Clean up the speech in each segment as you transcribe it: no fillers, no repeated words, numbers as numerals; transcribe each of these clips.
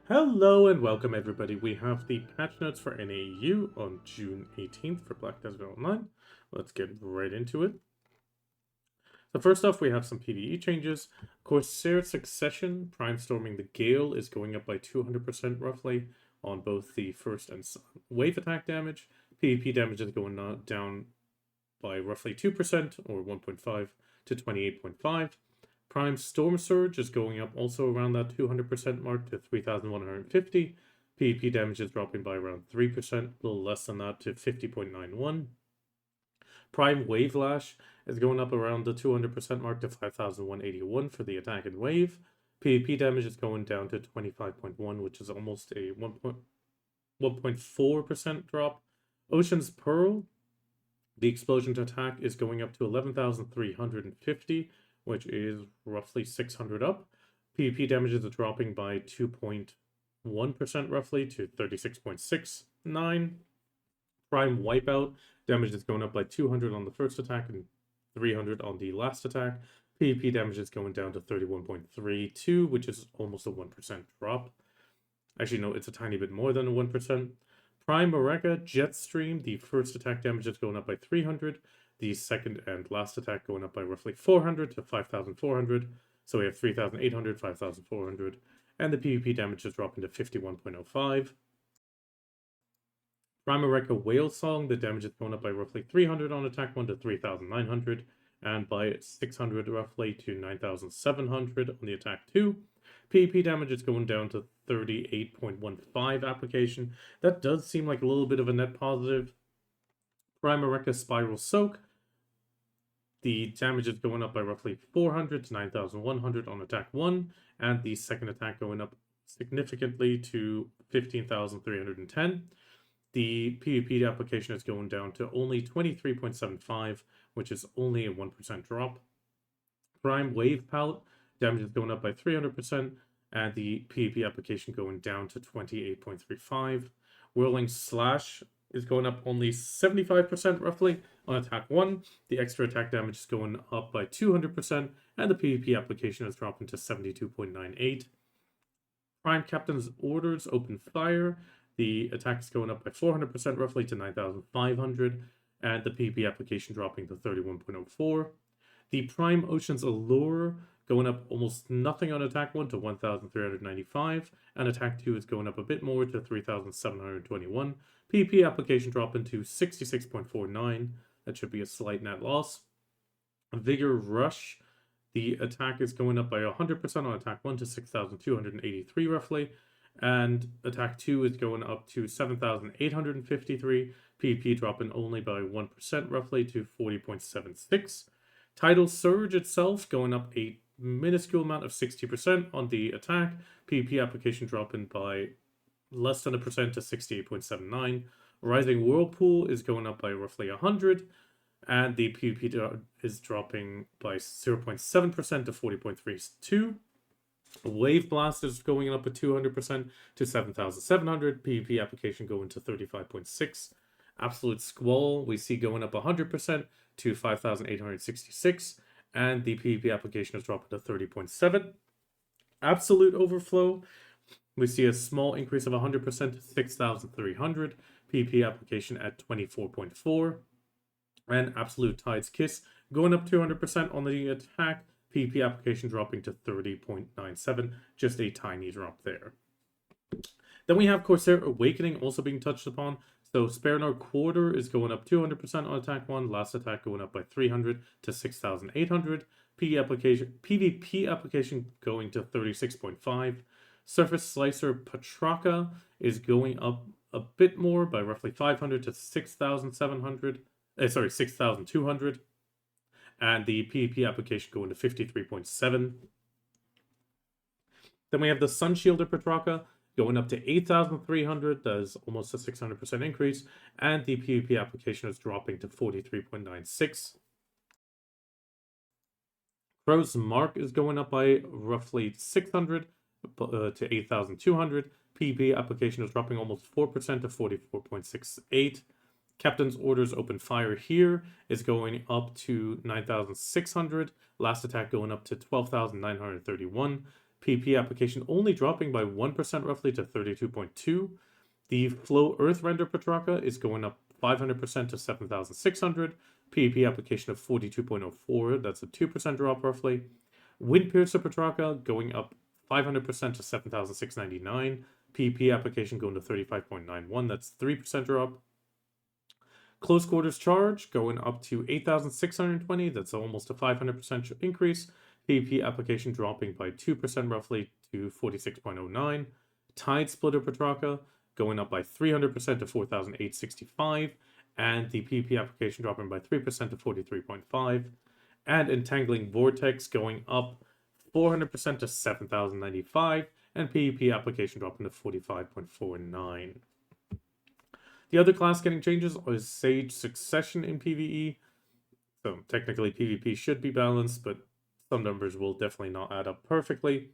Hello and welcome everybody. We have the patch notes for NAU on June 18th for Black Desert Online. Let's get right into it. So first off, we have some PvE changes. Corsair Succession, Prime Storming the Gale is going up by 200% roughly on both the first and wave attack damage. PvP damage is going down by roughly 2% or 1.5 to 28.5. Prime Storm Surge is going up also around that 200% mark to 3,150. PvP damage is dropping by around 3%, a little less than that to 50.91. Prime Wave Lash is going up around the 200% mark to 5,181 for the attack and wave. PvP damage is going down to 25.1, which is almost a 1.4% drop. Ocean's Pearl, the explosion to attack is going up to 11,350, which is roughly 600 up. PvP damages are dropping by 2.1% roughly to 36.69. Prime Wipeout damage is going up by 200 on the first attack and 300 on the last attack. PvP damage is going down to 31.32, which is almost a 1% drop. Actually, no, it's a tiny bit more than a 1%. Prime Mareka Jetstream, the first attack damage is going up by 300. The second and last attack going up by roughly 400 to 5,400. So we have 3,800, 5,400. And the PvP damage is dropping to 51.05. Prime Mareka Whale Song, the damage is going up by roughly 300 on attack 1 to 3,900. And by 600 roughly to 9,700 on the attack 2. PvP damage is going down to 38.15 application. That does seem like a little bit of a net positive. Prime Mareka Spiral Soak, the damage is going up by roughly 400 to 9,100 on attack 1, and the second attack going up significantly to 15,310. The PvP application is going down to only 23.75, which is only a 1% drop. Prime Wave Pout, damage is going up by 300%, and the PvP application going down to 28.35. Whirling Slash is going up only 75% roughly on attack 1. The extra attack damage is going up by 200%, and the PvP application is dropping to 72.98. Prime Captain's Orders Open Fire. The attack is going up by 400% roughly to 9,500, and the PvP application dropping to 31.04. The Prime Ocean's Allure going up almost nothing on attack 1 to 1,395, and attack 2 is going up a bit more to 3,721. PvP application dropping to 66.49. That should be a slight net loss. Vigor Rush, the attack is going up by 100% on attack 1 to 6,283 roughly, and attack 2 is going up to 7,853. PvP dropping only by 1% roughly to 40.76. Tidal Surge itself going up a minuscule amount of 60% on the attack. PvP application dropping by less than a percent to 68.79. Rising Whirlpool is going up by roughly 100, and the PvP is dropping by 0.7% to 40.32. Wave Blast is going up by 200% to 7,700. PvP application going to 35.6. Absolute Squall we see going up 100% to 5,866, and the PvP application is dropping to 30.7. Absolute Overflow, we see a small increase of 100% to 6,300. PvP application at 24.4. And Absolute Tide's Kiss going up 200% on the attack. PvP application dropping to 30.97. Just a tiny drop there. Then we have Corsair Awakening also being touched upon. So Sparenar Quarter is going up 200% on attack 1. Last attack going up by 300 to 6,800. PvP application going to 36.5. Surface Slicer Patraka is going up a bit more by roughly 500 to 6,200. And the PvP application going to 53.7. Then we have the Sunshielder Patraka going up to 8,300. That is almost a 600% increase. And the PvP application is dropping to 43.96. Crow's Mark is going up by roughly 600 to 8,200. PvP application is dropping almost 4% to 44.68. Captain's Orders Open Fire here is going up to 9,600. Last attack going up to 12,931. PP application only dropping by 1% roughly to 32.2. The Flow Earth Render Petrarca is going up 500% to 7,600. PP application of 42.04, that's a 2% drop roughly. Wind Piercer Petrarca going up 500% to 7,699. PP application going to 35.91, that's 3% drop. Close Quarters Charge going up to 8,620, that's almost a 500% increase. PP application dropping by 2% roughly to 46.09. Tide Splitter Petrarca going up by 300% to 4,865. And the PP application dropping by 3% to 43.5. And Entangling Vortex going up 400% to 7,095. And PvP application dropping to 45.49. The other class getting changes is Sage Succession in PvE. So technically PvP should be balanced, but some numbers will definitely not add up perfectly.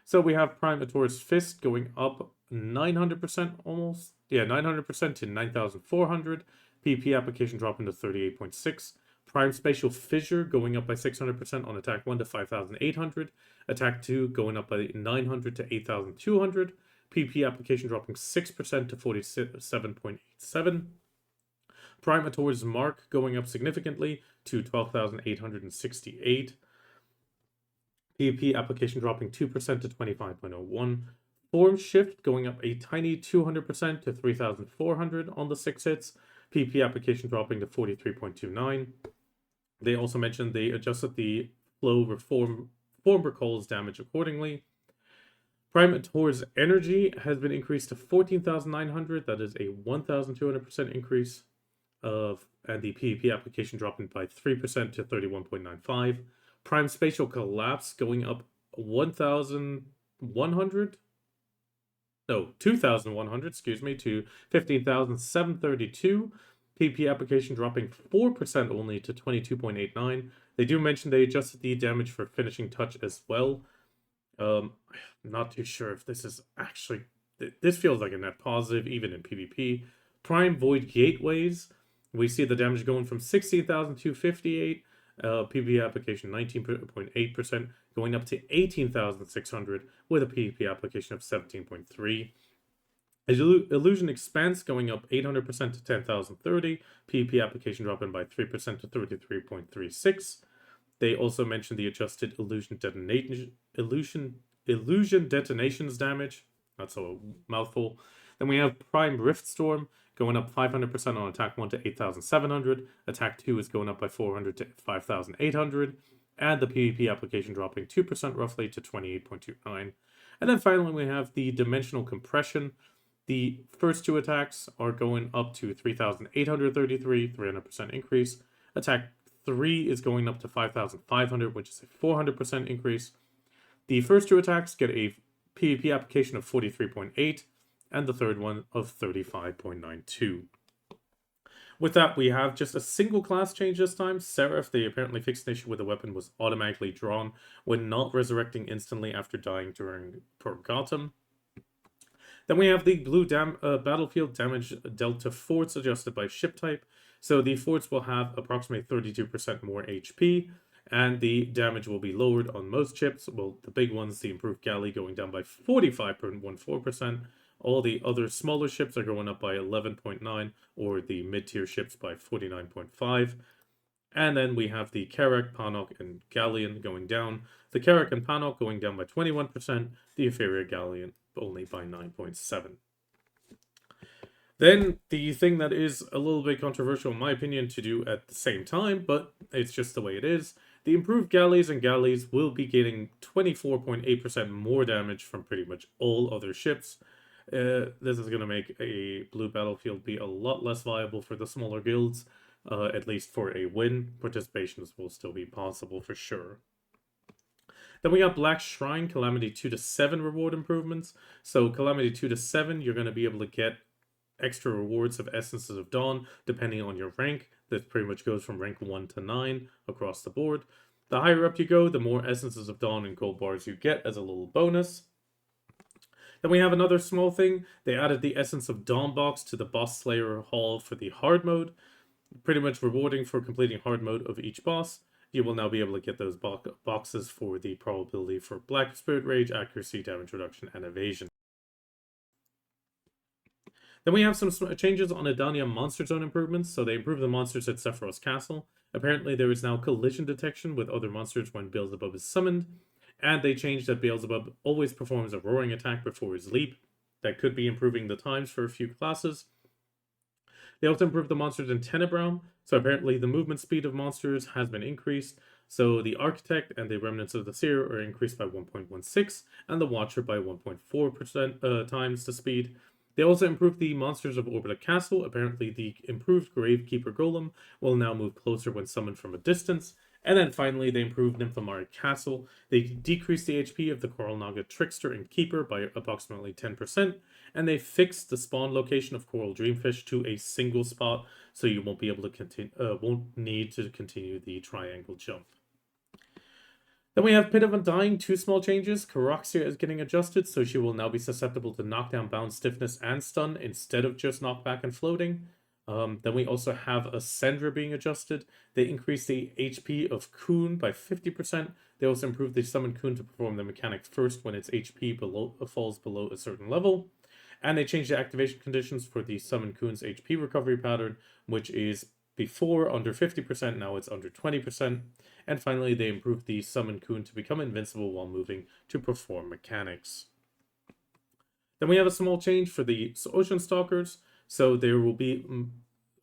So we have Prime Ator's Fist going up 900% almost. Yeah, 900% to 9,400. PvP application dropping to 38.6. Prime Spatial Fissure going up by 600% on attack 1 to 5,800. Attack 2 going up by 900 to 8,200. PP application dropping 6% to 47.87. Prime Ator's Mark going up significantly to 12,868. PvP application dropping 2% to 25.01. Form Shift going up a tiny 200% to 3,400 on the 6 hits. PvP application dropping to 43.29. They also mentioned they adjusted the flow form recalls damage accordingly. Prime Ator's Energy has been increased to 14,900. That is a 1,200% increase. And the PvP application dropping by 3% to 31.95. Prime Spatial Collapse going up 1,100? No, 2,100, excuse me, to 15,732. PvP application dropping 4% only to 22.89. They do mention they adjusted the damage for Finishing Touch as well. Not too sure if this is actually... This feels like a net positive, even in PvP. Prime Void Gateways. We see the damage going from 16,258. PvP application 19.8%, going up to 18,600 with a PvP application of 17.3. Illusion Expanse going up 800% to 10,030. PvP application dropping by 3% to 33.36. They also mentioned the adjusted illusion detonations damage. That's a mouthful. Then we have Prime Rift Storm going up 500% on attack 1 to 8,700. Attack 2 is going up by 400 to 5,800. And the PvP application dropping 2% roughly to 28.29. And then finally we have the Dimensional Compression. The first two attacks are going up to 3,833, 300% increase. Attack 3 is going up to 5,500, which is a 400% increase. The first two attacks get a PvP application of 43.8, and the third one of 35.92. With that, we have just a single class change this time. Seraph, they apparently fixed an issue where the weapon was automatically drawn when not resurrecting instantly after dying during Purgatum. Then we have the blue battlefield damage dealt to forts adjusted by ship type. So the forts will have approximately 32% more HP, and the damage will be lowered on most ships. Well, the big ones, the improved galley, going down by 45.14%. All the other smaller ships are going up by 11.9, or the mid-tier ships by 49.5. And then we have the Carrack, Panok, and Galleon going down. The Carrack and Panok going down by 21%, the inferior Galleon only by 9.7. Then, the thing that is a little bit controversial in my opinion to do at the same time, but it's just the way it is, the improved galleys and galleys will be getting 24.8% more damage from pretty much all other ships. This is going to make a blue battlefield be a lot less viable for the smaller guilds, at least for a win. Participations will still be possible for sure. Then we got Black Shrine, Calamity 2 to 7 reward improvements. So Calamity 2 to 7, you're going to be able to get extra rewards of Essences of Dawn depending on your rank. This pretty much goes from rank 1 to 9 across the board. The higher up you go, the more Essences of Dawn and gold bars you get as a little bonus. Then we have another small thing. They added the Essence of Dawn box to the Boss Slayer Hall for the hard mode. Pretty much rewarding for completing hard mode of each boss. you will now be able to get those boxes for the probability for Black Spirit Rage, accuracy, damage reduction, and evasion. Then we have some changes on Edania Monster Zone improvements. So they improved the monsters at Sephiroth's Castle. Apparently there is now collision detection with other monsters when Beelzebub is summoned. And they changed that Beelzebub always performs a roaring attack before his leap. That could be improving the times for a few classes. They also improved the monsters in Tenebrown. So apparently the movement speed of monsters has been increased. So the Architect and the Remnants of the Seer are increased by 1.16, and the Watcher by 1.4% times the speed. They also improved the monsters of Orbita Castle. Apparently the improved Gravekeeper Golem will now move closer when summoned from a distance. And then finally, they improved Nymphomari Castle. They decreased the HP of the Coral Naga Trickster and Keeper by approximately 10%, and they fixed the spawn location of Coral Dreamfish to a single spot, so you won't be able to continue, won't need to continue the triangle jump. Then we have Pit of Undying, 2 small changes. Kharoxia is getting adjusted, so she will now be susceptible to knockdown, bound, stiffness, and stun instead of just knockback and floating. Then we also have Ascendra being adjusted. They increased the HP of Kun by 50%. They also improved the summon Kun to perform the mechanic first when its HP falls below a certain level. And they changed the activation conditions for the summon Kun's HP recovery pattern, which is before under 50%, now it's under 20%. And finally, they improved the summon Kun to become invincible while moving to perform mechanics. Then we have a small change for the Ocean Stalkers. So there will be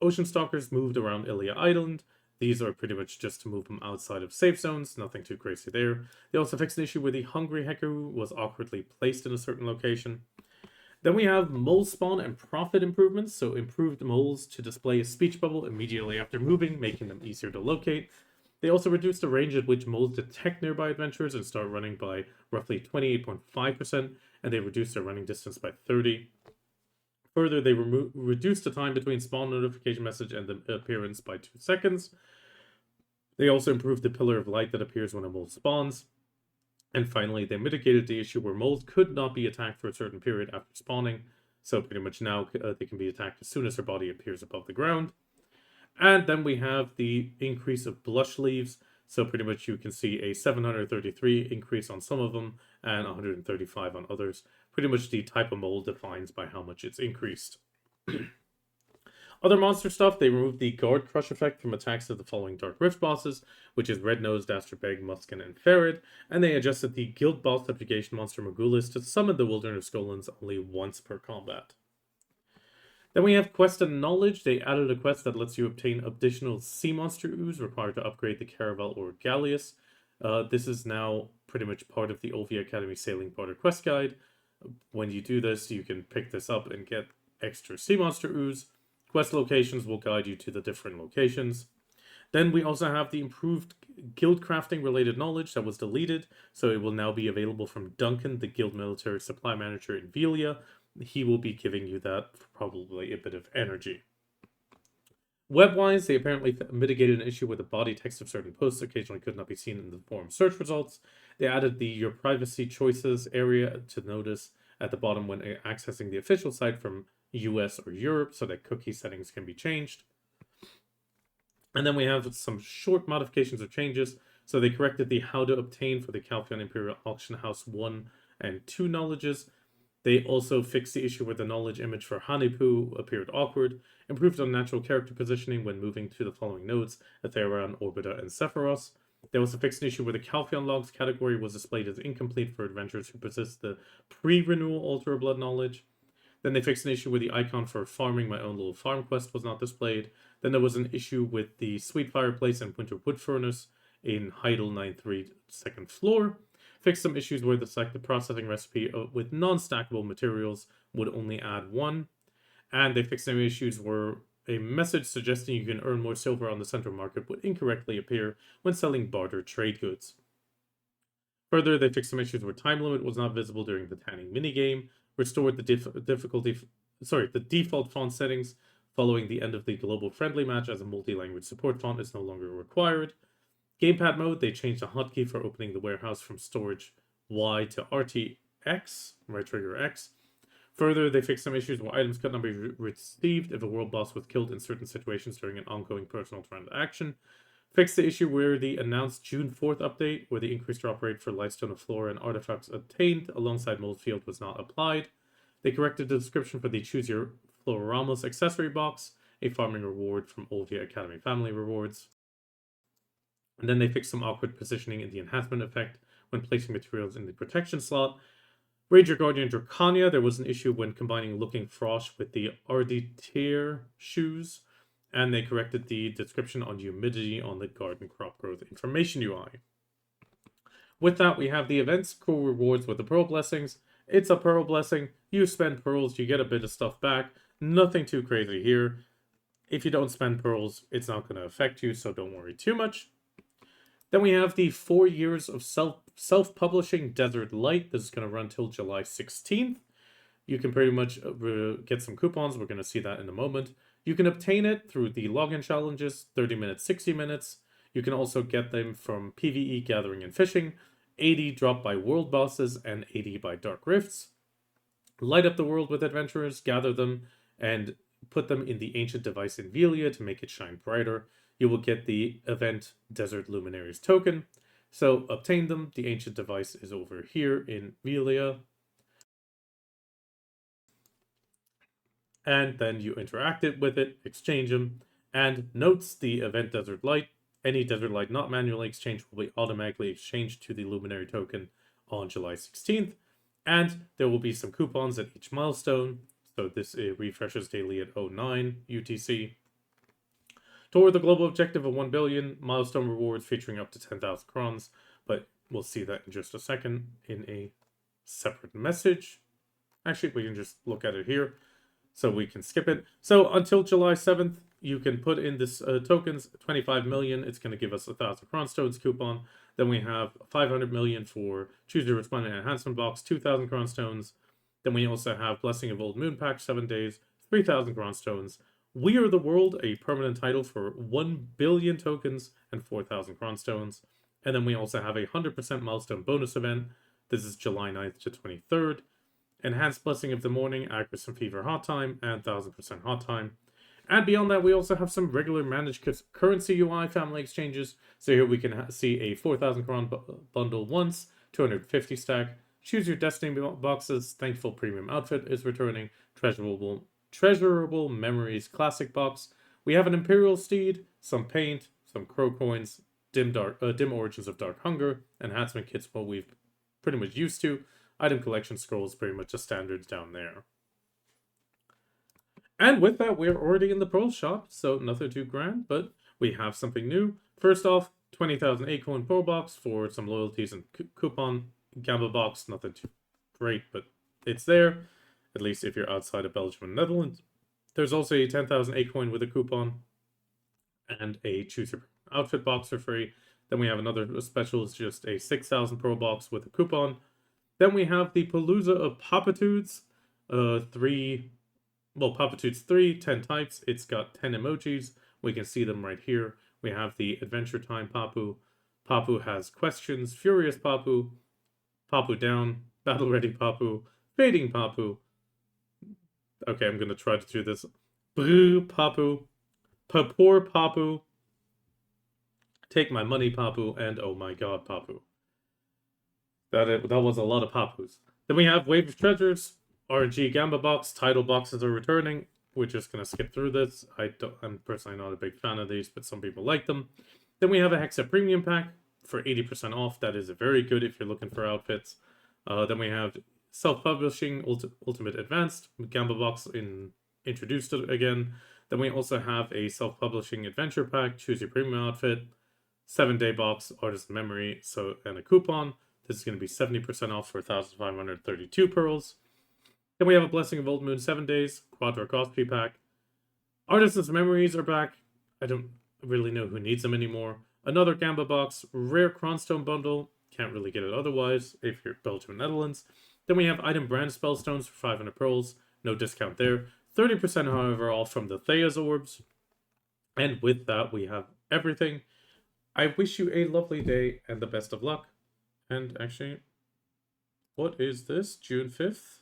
Ocean Stalkers moved around Ilia Island. These are pretty much just to move them outside of safe zones, nothing too crazy there. They also fixed an issue where the Hungry Hecaru was awkwardly placed in a certain location. Then we have mole spawn and profit improvements, so improved moles to display a speech bubble immediately after moving, making them easier to locate. They also reduced the range at which moles detect nearby adventurers and start running by roughly 28.5%, and they reduced their running distance by 30%. Further, they reduced the time between spawn notification message and the appearance by 2 seconds. They also improved the pillar of light that appears when a mole spawns. And finally, they mitigated the issue where moles could not be attacked for a certain period after spawning. So pretty much now they can be attacked as soon as their body appears above the ground. And then we have the increase of blush leaves. So pretty much you can see a 733 increase on some of them and 135 on others. Pretty much the type of mole defines by how much it's increased. Other monster stuff, they removed the Guard Crush effect from attacks of the following Dark Rift bosses, which is Red Nose, Dastard Beg, Muskin, and Ferret, and they adjusted the Guild Boss Subjugation monster Magulis to summon the Wilderness Golems only once per combat. Then we have Quest and Knowledge. They added a quest that lets you obtain additional sea monster ooze required to upgrade the Caravel or Galleus. This is now pretty much part of the Ovia Academy Sailing Barter quest guide. When you do this, you can pick this up and get extra sea monster ooze. Quest locations will guide you to the different locations. Then we also have the improved guild crafting related knowledge that was deleted, so it will now be available from Duncan, the guild military supply manager in Velia. He will be giving you that for probably a bit of energy. Web-wise, they apparently mitigated an issue where the body text of certain posts occasionally could not be seen in the forum search results. They added the Your Privacy Choices area to notice at the bottom when accessing the official site from US or Europe, so that cookie settings can be changed. And then we have some short modifications or changes. So they corrected the how to obtain for the Calpheon Imperial Auction House 1 and 2 knowledges. They also fixed the issue where the knowledge image for Hanipu appeared awkward, improved unnatural character positioning when moving to the following nodes, Atheron, Orbita, and Sephiroth. They also fixed an issue where the Calpheon Logs category was displayed as incomplete for adventurers who possess the pre-renewal Altar of Blood knowledge. Then they fixed an issue where the icon for farming my own little farm quest was not displayed. Then there was an issue with the Sweet Fireplace and Winter Wood Furnace in Heidel 9.3 second floor. Fixed some issues where the selected processing recipe with non-stackable materials would only add 1. And they fixed some issues where a message suggesting you can earn more silver on the central market would incorrectly appear when selling barter trade goods. Further, they fixed some issues where time limit was not visible during the tanning minigame, restored the default font settings following the end of the global friendly match, as a multi-language support font is no longer required. Gamepad mode, they changed the hotkey for opening the warehouse from storage Y to RTX, right trigger X. Further, they fixed some issues where items could not be received if a world boss was killed in certain situations during an ongoing personal transaction. Fixed the issue where the announced June 4th update, where the increased drop rate for Lightstone of Flora and artifacts obtained alongside Mold Field was not applied. They corrected the description for the Choose Your Floramos accessory box, a farming reward from Olvia Academy family rewards. And then they fixed some awkward positioning in the enhancement effect when placing materials in the protection slot. Ranger Guardian Dracania, there was an issue when combining Looking Frosh with the Arditier shoes, and they corrected the description on humidity on the garden crop growth information UI. With that, we have the events, cool rewards with the Pearl Blessings. It's a Pearl Blessing. You spend Pearls, you get a bit of stuff back. Nothing too crazy here. If you don't spend Pearls, it's not going to affect you, so don't worry too much. Then we have the 4 years of self-publishing Desert Light. This is going to run till July 16th. You can pretty much get some coupons. We're going to see that in a moment. You can obtain it through the login challenges, 30 minutes, 60 minutes. You can also get them from PVE Gathering and Fishing, 80 dropped by world bosses and 80 by Dark Rifts. Light up the world with adventurers, gather them, and put them in the Ancient Device in Velia to make it shine brighter. You will get the event Desert Luminaries token. So obtain them. The Ancient Device is over here in Velia. And then you interact with it, exchange them, and notes the event Desert Light. Any Desert Light not manually exchanged will be automatically exchanged to the Luminary token on July 16th. And there will be some coupons at each milestone. So this refreshes daily at 09 UTC. Toward the global objective of 1 billion, milestone rewards featuring up to 10,000 crons, but we'll see that in just a second in a separate message. Actually, we can just look at it here, so we can skip it. So until July 7th, you can put in this tokens, 25 million, it's going to give us 1,000 Cronstones coupon. Then we have 500 million for Choose Your Respondent Enhancement Box, 2,000 Cronstones. Then we also have Blessing of Old Moon Pack, 7 days, 3,000 Cronstones. We Are the World, a permanent title for 1 billion tokens and 4,000 Cronstones. And then we also have a 100% milestone bonus event. This is July 9th to 23rd. Enhanced Blessing of the Morning, Accuracy Fever Hot Time, and 1000% Hot Time. And beyond that, we also have some regular managed currency UI family exchanges. So here we can see a 4,000 Cron bundle once, 250 stack. Choose Your Destiny boxes. Thankful Premium Outfit is returning. Treasurable Memories Classic Box. We have an Imperial Steed, some paint, some Crow Coins, Dim Origins of Dark Hunger, enhancement kits, what we've pretty much used to. Item collection scrolls, pretty much the standards down there. And with that, we're already in the Pearl shop, so nothing too grand, but we have something new. First off, 20,000 Acorn Pearl box for some loyalties and coupon. Gamma box, nothing too great, but it's there. At least if you're outside of Belgium and Netherlands. There's also a 10,000 A-coin with a coupon. And a Choose Your Outfit box for free. Then we have another special, it's just a 6,000 Pearl box with a coupon. Then we have the Palooza of Papitudes. Papitudes 3, 10 types. It's got 10 emojis. We can see them right here. We have the Adventure Time Papu. Papu has questions. Furious Papu. Papu Down. Battle Ready Papu. Fading Papu. Okay, I'm going to try to do this. Brr, Papu. Poor Papu. Take my money, Papu. And oh my god, Papu. That was a lot of Papus. Then we have Wave of Treasures. RNG Gamba box. Title boxes are returning. We're just going to skip through this. I'm personally not a big fan of these, but some people like them. Then we have a Hexa Premium Pack for 80% off. That is very good if you're looking for outfits. Then we have Self-Publishing Ultimate Advanced Gamba box introduced again. Then we also have a Self-Publishing Adventure Pack, Choose Your Premium Outfit, 7-day box, Artist Memory, and a coupon. This is going to be 70% off for 1,532 pearls. Then we have a Blessing of Old Moon 7 days, Quadra Cosplay Pack. Artisan's Memories are back. I don't really know who needs them anymore. Another Gamba box, Rare Cronstone Bundle. Can't really get it otherwise if you're Belgium and Netherlands. Then we have Item Brand Spellstones for 500 pearls. No discount there. 30% however off from the Thea's Orbs. And with that, we have everything. I wish you a lovely day and the best of luck. And actually, what is this? June 5th?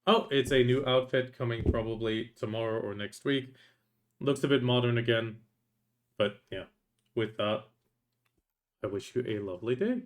Oh, it's a new outfit coming probably tomorrow or next week. Looks a bit modern again. But yeah, with that, I wish you a lovely day.